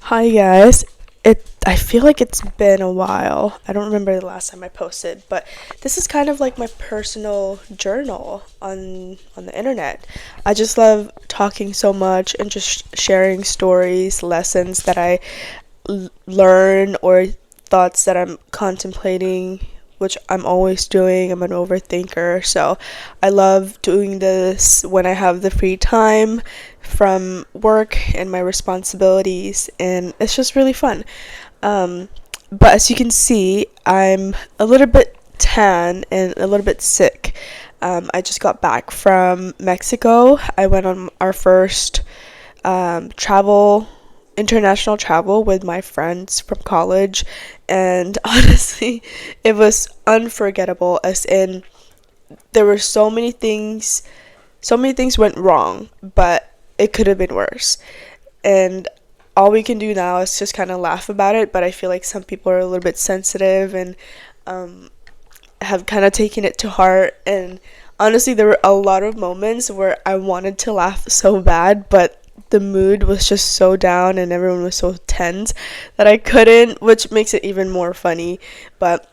Hi guys. I feel like it's been a while. I don't remember the last time I posted, but this is kind of like my personal journal on the internet. I just love talking so much and just sharing stories, lessons that I learn or thoughts that I'm contemplating, which I'm always doing. I'm an overthinker, so I love doing this when I have the free time from work and my responsibilities, and it's just really fun. Um, but as you can see, I'm a little bit tan and a little bit sick. I just got back from Mexico. I went on our first travel international travel with my friends from college, and honestly it was unforgettable, as in there were so many things went wrong, but it could have been worse. And all we can do now is just kind of laugh about it, but I feel like some people are a little bit sensitive and um, have kind of taken it to heart. And honestly, there were a lot of moments where I wanted to laugh so bad, but the mood was just so down and everyone was so tense that I couldn't, which makes it even more funny. But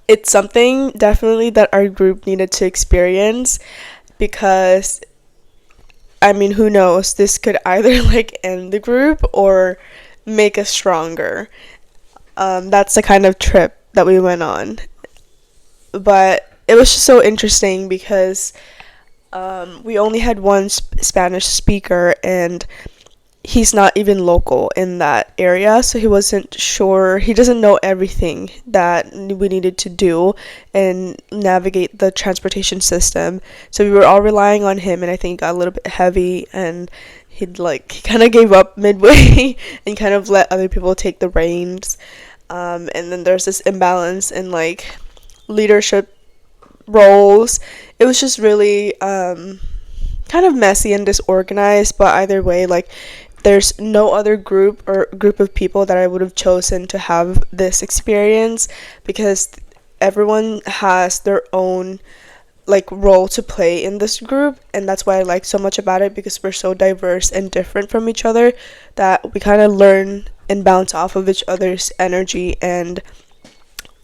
it's something definitely that our group needed to experience, because I mean, who knows? This could either like end the group or make us stronger. That's the kind of trip that we went on. But it was just so interesting because we only had one Spanish speaker, and he's not even local in that area, so he wasn't sure. He doesn't know everything that we needed to do and navigate the transportation system. So we were all relying on him, and I think it got a little bit heavy, and he kind of gave up midway and kind of let other people take the reins. And then there's this imbalance in like leadership roles. It was just really kind of messy and disorganized, but either way, like, there's no other group of people that I would have chosen to have this experience, because everyone has their own like role to play in this group, and that's why I like so much about it, because we're so diverse and different from each other that we kind of learn and bounce off of each other's energy and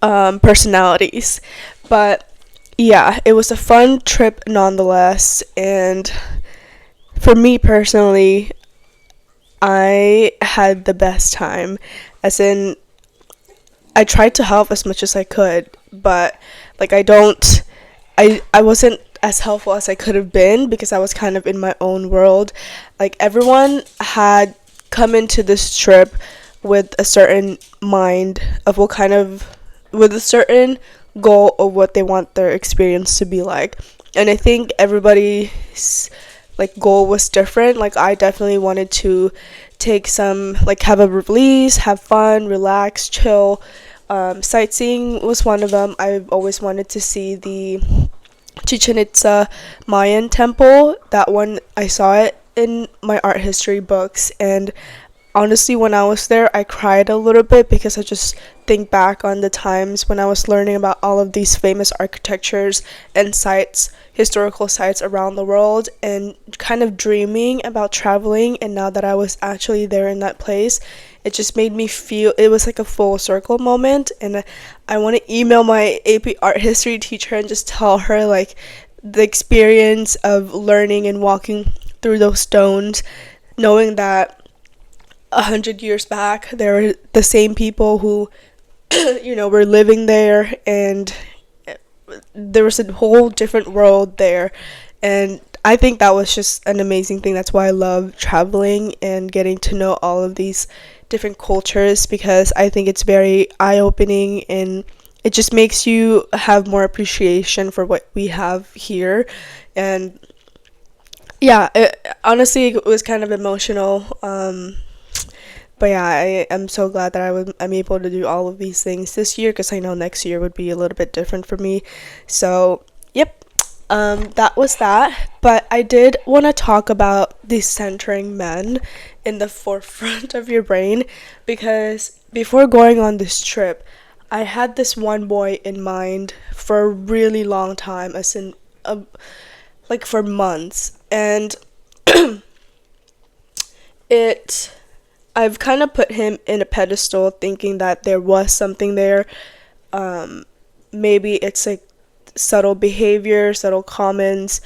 personalities. But yeah, it was a fun trip nonetheless, and for me personally, I had the best time. As in, I tried to help as much as I could, but like I wasn't as helpful as I could have been, because I was kind of in my own world. Like, everyone had come into this trip with a certain mind of what kind of with a certain goal of what they want their experience to be like. And I think everybody's like goal was different. Like, I definitely wanted to take some, like, have a release, have fun, relax, chill. Sightseeing was one of them. I've always wanted to see the Chichen Itza Mayan temple. That one, I saw it in my art history books, and honestly, when I was there, I cried a little bit, because I just think back on the times when I was learning about all of these famous architectures and sites, historical sites around the world, and kind of dreaming about traveling. And now that I was actually there in that place, it just made me feel it was like a full circle moment. And I want to email my AP art history teacher and just tell her, like, the experience of learning and walking through those stones, knowing that 100 years back there were the same people who were living there, and there was a whole different world there. And I think that was just an amazing thing. That's why I love traveling and getting to know all of these different cultures, because I think it's very eye-opening, and it just makes you have more appreciation for what we have here. And yeah, honestly, it was kind of emotional. But yeah, I am so glad that I'm able to do all of these things this year, because I know next year would be a little bit different for me. So, yep, that was that. But I did want to talk about decentering men in the forefront of your brain, because before going on this trip, I had this one boy in mind for a really long time, as in, like, for months. And it I've kind of put him in a pedestal thinking that there was something there. Um, Maybe it's like subtle behavior, subtle comments,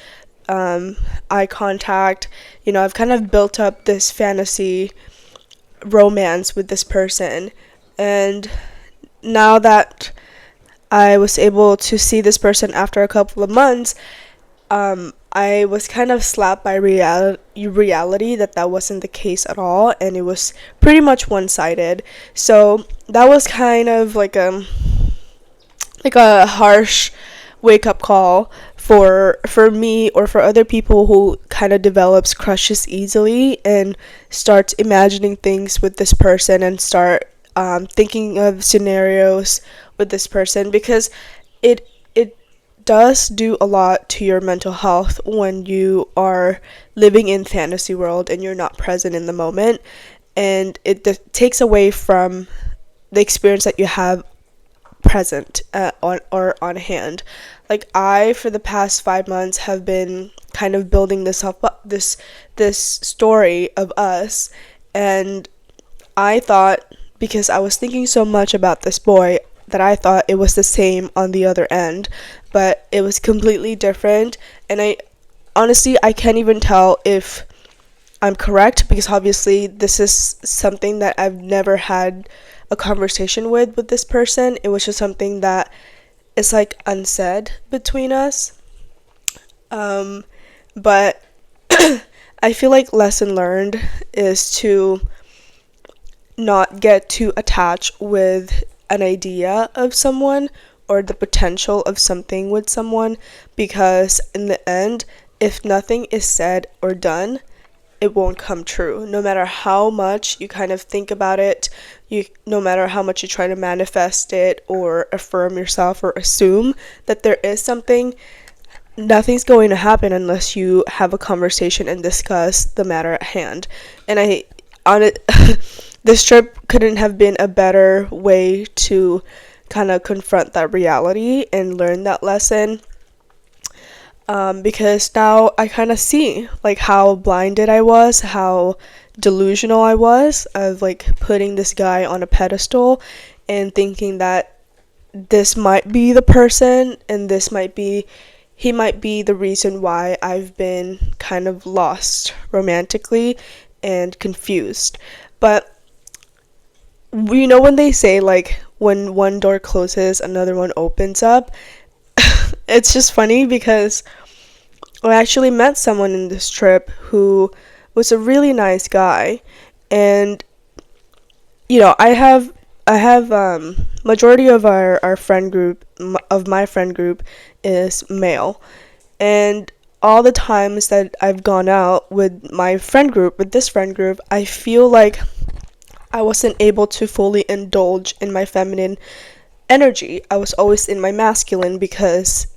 eye contact. I've kind of built up this fantasy romance with this person. And now that I was able to see this person after a couple of months, I was kind of slapped by reality that that wasn't the case at all, and it was pretty much one-sided. So that was kind of like a harsh wake-up call for me or for other people who kind of develops crushes easily and starts imagining things with this person and start thinking of scenarios with this person, because it does do a lot to your mental health when you are living in fantasy world and you're not present in the moment, and it takes away from the experience that you have present on hand. Like, I, for the past 5 months, have been kind of building this story of us, and I thought, because I was thinking so much about this boy, that I thought it was the same on the other end, but it was completely different. And I can't even tell if I'm correct, because obviously this is something that I've never had a conversation with this person. It was just something that is like unsaid between us. But I feel like lesson learned is to not get too attached with an idea of someone or the potential of something with someone, because in the end, if nothing is said or done, it won't come true. No matter how much you kind of think about it, no matter how much you try to manifest it or affirm yourself or assume that there is something, nothing's going to happen unless you have a conversation and discuss the matter at hand. And this trip couldn't have been a better way to kind of confront that reality and learn that lesson. Because now I kind of see like how blinded I was, how delusional I was of like putting this guy on a pedestal and thinking that this might be the person, and he might be the reason why I've been kind of lost romantically and confused. But when they say like when one door closes, another one opens up, it's just funny because I actually met someone in this trip who was a really nice guy, and I have majority of our friend group, of my friend group, is male, and all the times that I've gone out with this friend group, I feel like I wasn't able to fully indulge in my feminine energy. I was always in my masculine because,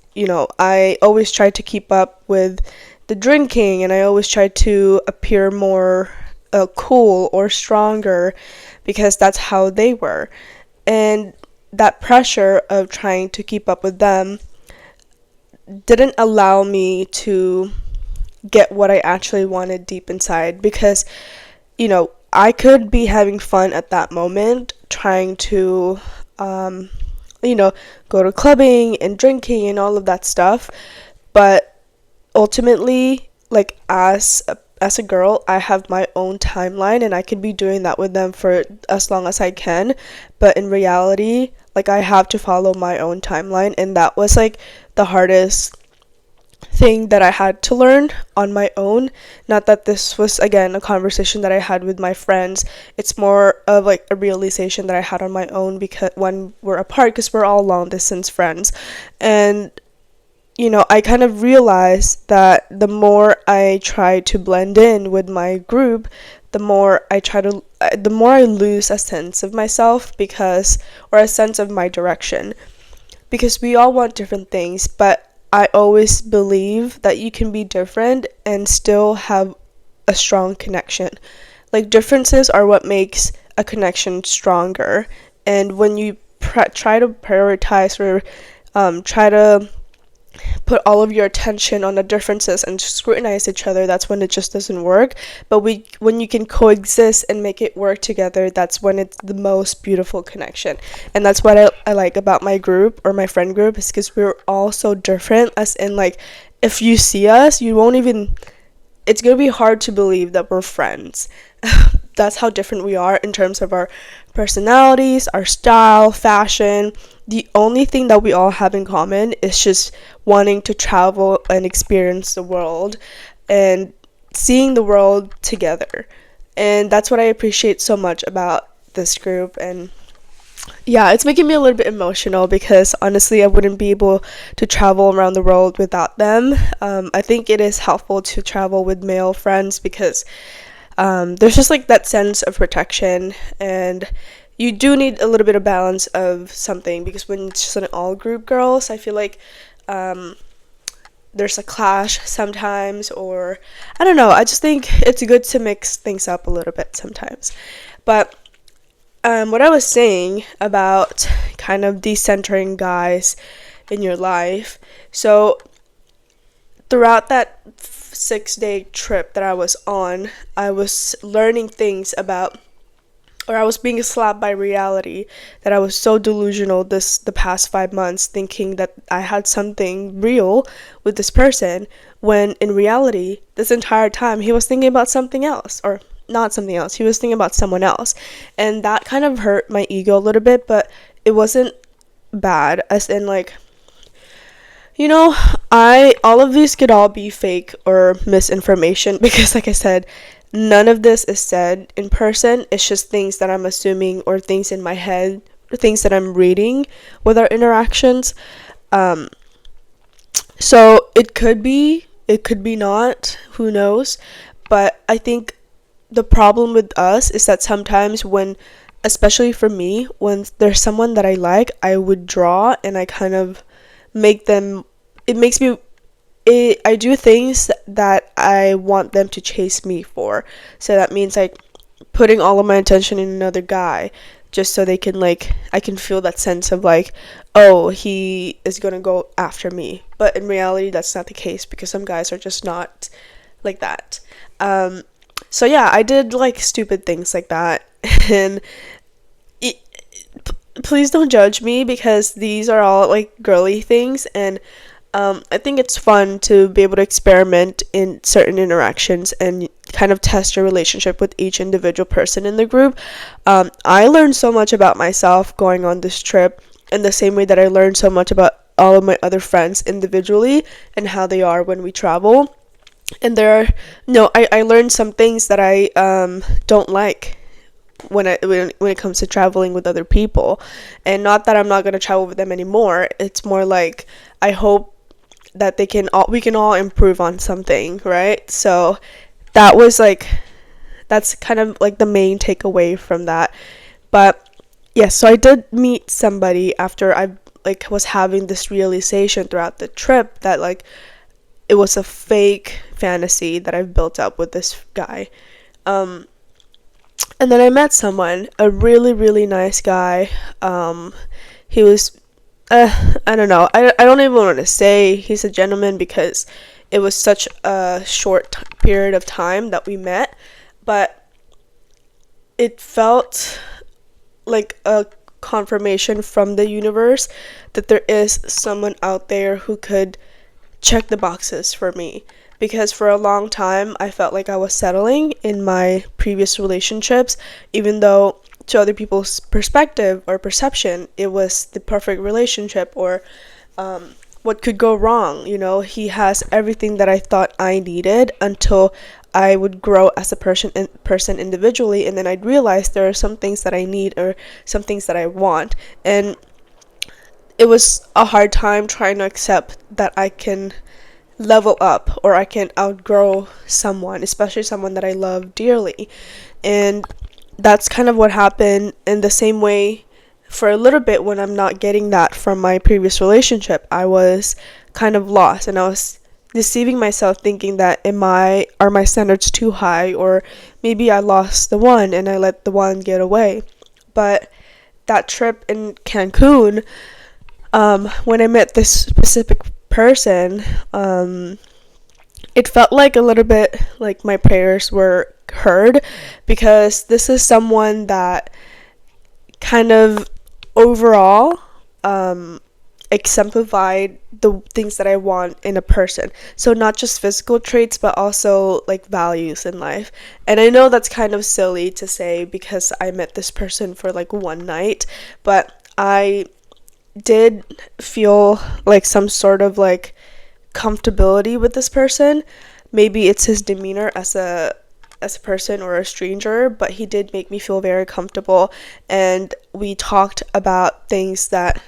I always tried to keep up with the drinking, and I always tried to appear more cool or stronger because that's how they were. And that pressure of trying to keep up with them didn't allow me to get what I actually wanted deep inside, because, I could be having fun at that moment, trying to, go to clubbing and drinking and all of that stuff. But ultimately, like, as a girl, I have my own timeline, and I could be doing that with them for as long as I can. But in reality, like, I have to follow my own timeline, and that was like the hardest thing that I had to learn on my own. Not that this was, again, a conversation that I had with my friends. It's more of like a realization that I had on my own, because when we're apart, because we're all long distance friends. And I kind of realized that the more I try to blend in with my group, the more I lose a sense of myself, or a sense of my direction, because we all want different things. But I always believe that you can be different and still have a strong connection. Like, differences are what makes a connection stronger. And when you try to prioritize or try to put all of your attention on the differences and scrutinize each other, that's when it just doesn't work. But when you can coexist and make it work together, that's when it's the most beautiful connection. And that's what I like about my group, or my friend group, is because we're all so different. As in, like, if you see us, you won't even, it's gonna be hard to believe that we're friends. That's how different we are in terms of our personalities, our style, fashion. The only thing that we all have in common is just wanting to travel and experience the world and seeing the world together. And that's what I appreciate so much about this group. And yeah, it's making me a little bit emotional because honestly, I wouldn't be able to travel around the world without them. I think it is helpful to travel with male friends because there's just like that sense of protection, and you do need a little bit of balance of something, because when it's just an all group girls, I feel like there's a clash sometimes, or I don't know, I just think it's good to mix things up a little bit sometimes. But what I was saying about kind of decentering guys in your life, so throughout that 6-day trip that I was on, I was learning things about, or I was being slapped by reality, that I was so delusional the past 5 months, thinking that I had something real with this person, when in reality, this entire time he was thinking about something else, or not something else, he was thinking about someone else. And that kind of hurt my ego a little bit, but it wasn't bad, as in, like, you know, all of these could all be fake or misinformation, because like I said, none of this is said in person. It's just things that I'm assuming, or things in my head, or things that I'm reading with our interactions. So it could be not, who knows. But I think the problem with us is that sometimes when, especially for me, when there's someone that I like, I withdraw and I kind of make them, it makes me, I do things that I want them to chase me for. So that means like putting all of my attention in another guy, just so they can, like, I can feel that sense of like, oh, he is gonna go after me. But in reality, that's not the case, because some guys are just not like that. So yeah, I did like stupid things like that. And it, please don't judge me, because these are all like girly things, and I think it's fun to be able to experiment in certain interactions and kind of test your relationship with each individual person in the group. I learned so much about myself going on this trip, in the same way that I learned so much about all of my other friends individually and how they are when we travel. And I learned some things that I don't like when it comes to traveling with other people. And not that I'm not going to travel with them anymore, it's more like I hope that we can all improve on something, right? So that's kind of like the main takeaway from that. But yes, so I did meet somebody after I like was having this realization throughout the trip that like it was a fake fantasy that I've built up with this guy. And then I met someone, a really, really nice guy. He was, I don't know. I don't even want to say he's a gentleman, because it was such a short period of time that we met. But it felt like a confirmation from the universe that there is someone out there who could check the boxes for me. Because for a long time, I felt like I was settling in my previous relationships, even though to other people's perspective or perception, it was the perfect relationship, or what could go wrong. You know, he has everything that I thought I needed, until I would grow as a person individually, and then I'd realize there are some things that I need, or some things that I want. And it was a hard time trying to accept that I can level up, or I can outgrow someone, especially someone that I love dearly. And that's kind of what happened. In the same way, for a little bit, when I'm not getting that from my previous relationship, I was kind of lost, and I was deceiving myself, thinking that are my standards too high, or maybe I lost the one and I let the one get away. But that trip in Cancun, when I met this specific person, it felt like a little bit like my prayers were heard, because this is someone that kind of overall exemplified the things that I want in a person. So not just physical traits, but also like values in life. And I know that's kind of silly to say because I met this person for like one night, but I did feel like some sort of like comfortability with this person. Maybe it's his demeanor as a person or a stranger, but he did make me feel very comfortable, and we talked about things that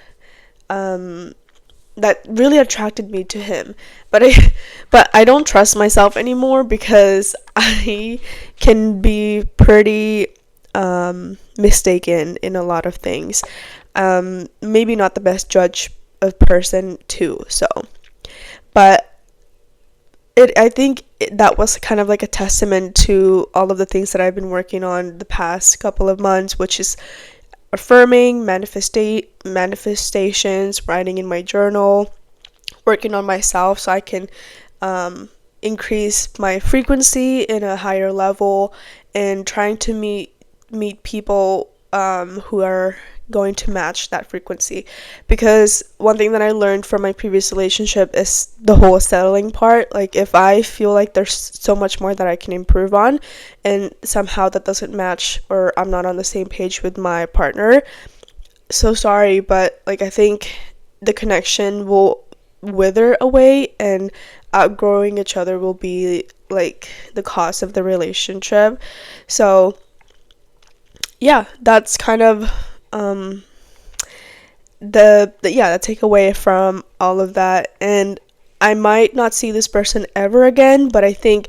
really attracted me to him. But I don't trust myself anymore because I can be pretty mistaken in a lot of things. Maybe not the best judge of person too. So, but I think that was kind of like a testament to all of the things that I've been working on the past couple of months, which is affirming, manifestations, writing in my journal, working on myself so I can increase my frequency in a higher level, and trying to meet people who are going to match that frequency. Because one thing that I learned from my previous relationship is the whole settling part. Like, if I feel like there's so much more that I can improve on, and somehow that doesn't match, or I'm not on the same page with my partner, so sorry, but like I think the connection will wither away, and outgrowing each other will be like the cost of the relationship. So yeah, that's kind of the takeaway from all of that. And I might not see this person ever again, but I think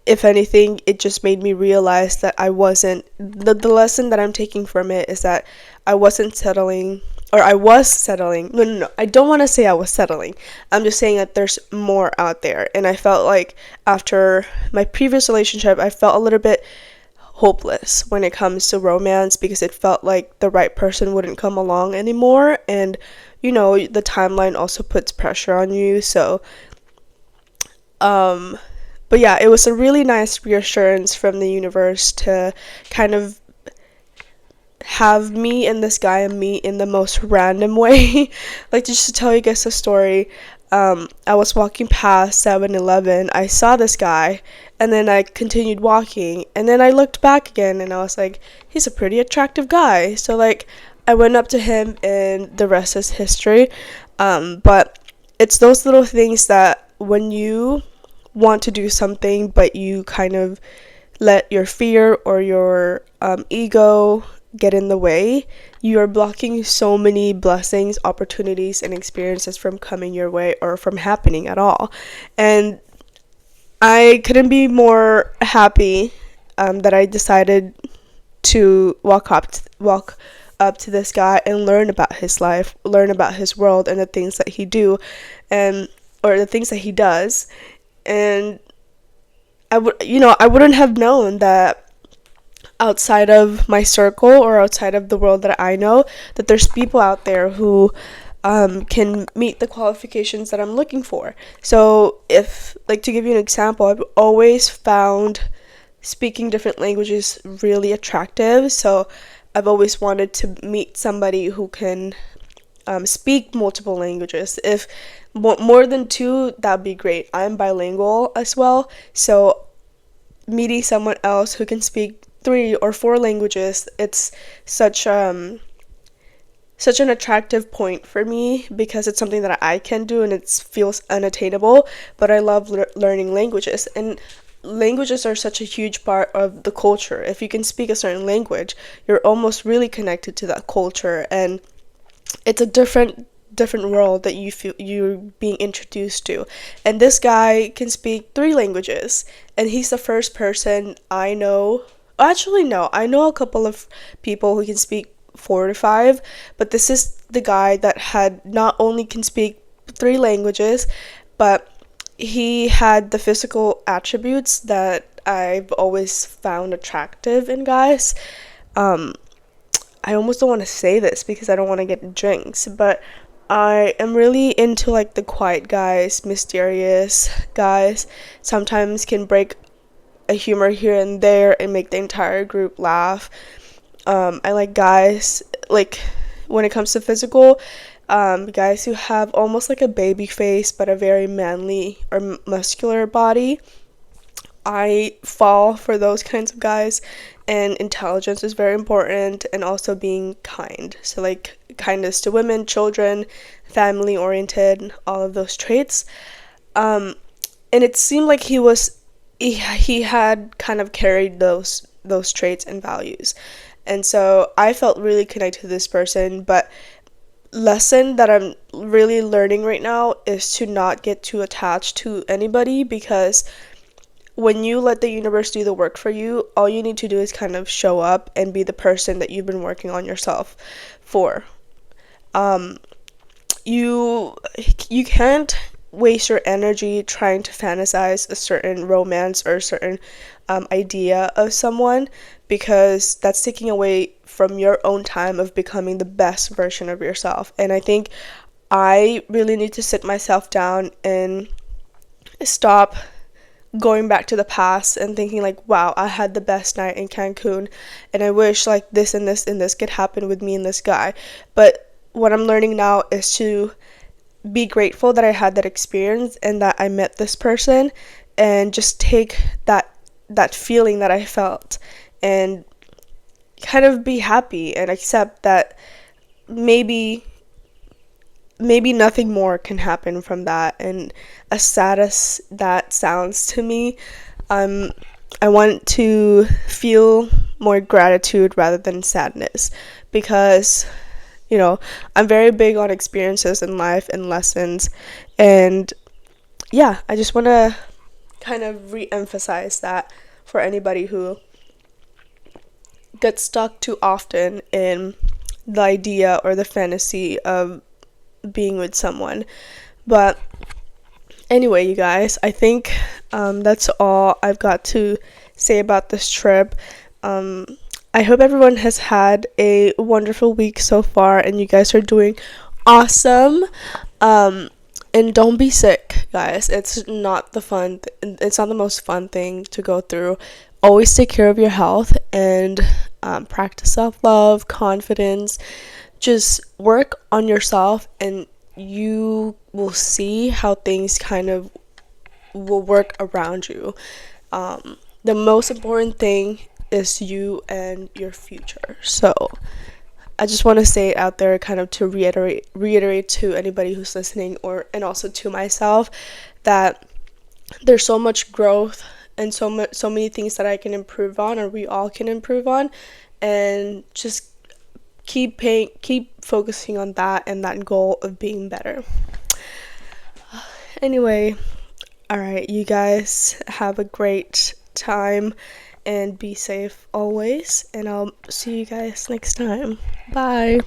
if anything, it just made me realize that I wasn't, the lesson that I'm taking from it is that I wasn't settling, or I was settling. No, I don't want to say I was settling. I'm just saying that there's more out there. And I felt like after my previous relationship, I felt a little bit hopeless when it comes to romance, because it felt like the right person wouldn't come along anymore. And the timeline also puts pressure on you. So but yeah, it was a really nice reassurance from the universe to kind of have me and this guy meet in the most random way. Like, just to tell you guys a story, I was walking past 7-Eleven, I saw this guy, and then I continued walking, and then I looked back again, and I was like, he's a pretty attractive guy. So like, I went up to him, and the rest is history. But it's those little things that when you want to do something, but you kind of let your fear or your ego get in the way, you are blocking so many blessings, opportunities, and experiences from coming your way or from happening at all. And I couldn't be more happy that I decided to walk up to this guy and learn about his life, learn about his world, and the things that he do, and or the things that he does. And I wouldn't have known that outside of my circle or outside of the world that I know, that there's people out there who can meet the qualifications that I'm looking for. So if, like, to give you an example, I've always found speaking different languages really attractive. So I've always wanted to meet somebody who can speak multiple languages. If more than two, that'd be great. I'm bilingual as well, so meeting someone else who can speak 3 or 4 languages, it's such an attractive point for me, because it's something that I can do and it feels unattainable. But I love learning languages, and languages are such a huge part of the culture. If you can speak a certain language, you're almost really connected to that culture, and it's a different world that you feel you're being introduced to. And this guy can speak 3 languages, and he's the first person I know. Actually, no, I know a couple of people who can speak 4 to 5, but this is the guy that had not only can speak 3 languages, but he had the physical attributes that I've always found attractive in guys. I almost don't want to say this because I don't want to get jinxed, but I am really into like the quiet guys, mysterious guys. Sometimes can break a humor here and there and make the entire group laugh. I like guys, like when it comes to physical, guys who have almost like a baby face but a very manly or muscular body. I fall for those kinds of guys, and intelligence is very important, and also being kind. So, like, kindness to women, children, family oriented, all of those traits. Um, and it seemed like he had kind of carried those traits and values. And so I felt really connected to this person, but lesson that I'm really learning right now is to not get too attached to anybody, because when you let the universe do the work for you, all you need to do is kind of show up and be the person that you've been working on yourself for. Um, you can't waste your energy trying to fantasize a certain romance or a certain idea of someone, because that's taking away from your own time of becoming the best version of yourself. And I think I really need to sit myself down and stop going back to the past and thinking like, wow, I had the best night in Cancun and I wish like this and this and this could happen with me and this guy. But what I'm learning now is to be grateful that I had that experience and that I met this person, and just take that feeling that I felt and kind of be happy and accept that maybe nothing more can happen from that. And as sad as that sounds to me, I want to feel more gratitude rather than sadness, because I'm very big on experiences in life and lessons. And yeah, I just want to kind of re-emphasize that for anybody who gets stuck too often in the idea or the fantasy of being with someone. But anyway, you guys, I think that's all I've got to say about this trip. I hope everyone has had a wonderful week so far and you guys are doing awesome. And don't be sick, guys. It's not it's not the most fun thing to go through. Always take care of your health and practice self-love, confidence. Just work on yourself and you will see how things kind of will work around you. The most important thing is you and your future. So I just want to say it out there, kind of to reiterate to anybody who's listening, and also to myself, that there's so much growth and so many things that I can improve on, or we all can improve on, and just keep focusing on that and that goal of being better. Anyway, all right, you guys have a great time and be safe always, and I'll see you guys next time. Bye.